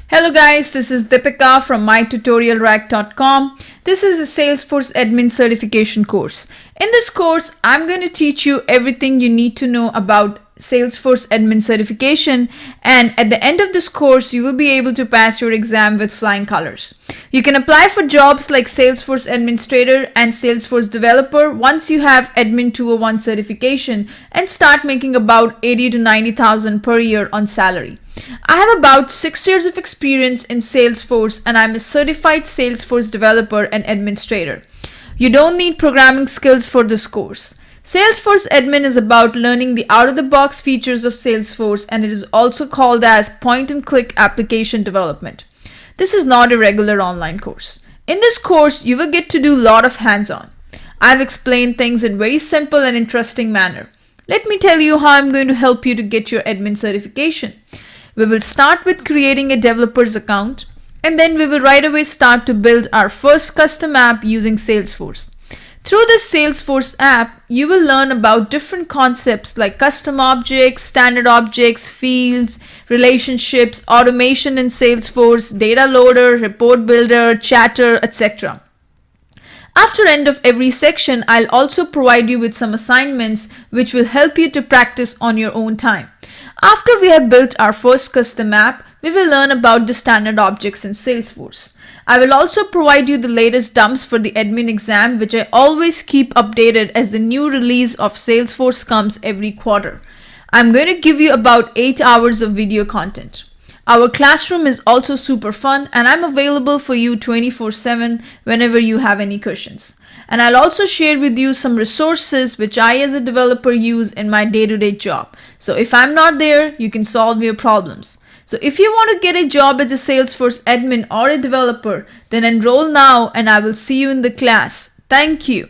Hello guys, this is Deepika from mytutorialrack.com. This is a Salesforce Admin certification course. In this course, I'm going to teach you everything you need to know about Salesforce Admin certification, and at the end of this course, you will be able to pass your exam with flying colors. You can apply for jobs like Salesforce Administrator and Salesforce Developer once you have Admin 201 certification and start making about 80 to 90,000 per year on salary. I have about 6 years of experience in Salesforce and I'm a certified Salesforce developer and administrator. You don't need programming skills for this course. Salesforce Admin is about learning the out-of-the-box features of Salesforce, and it is also called as point-and-click application development. This is not a regular online course. In this course, you will get to do a lot of hands-on. I've explained things in very simple and interesting manner. Let me tell you how I'm going to help you to get your admin certification. We will start with creating a developer's account, and then we will right away start to build our first custom app using Salesforce. Through this Salesforce app, you will learn about different concepts like custom objects, standard objects, fields, relationships, automation in Salesforce, data loader, report builder, chatter, etc. After end of every section, I'll also provide you with some assignments which will help you to practice on your own time. After we have built our first custom app, we will learn about the standard objects in Salesforce. I will also provide you the latest dumps for the admin exam, which I always keep updated as the new release of Salesforce comes every quarter. I'm going to give you about 8 hours of video content. Our classroom is also super fun, and I'm available for you 24/7 whenever you have any questions. And I'll also share with you some resources which I as a developer use in my day-to-day job. So if I'm not there, you can solve your problems. So if you want to get a job as a Salesforce admin or a developer, then enroll now and I will see you in the class. Thank you.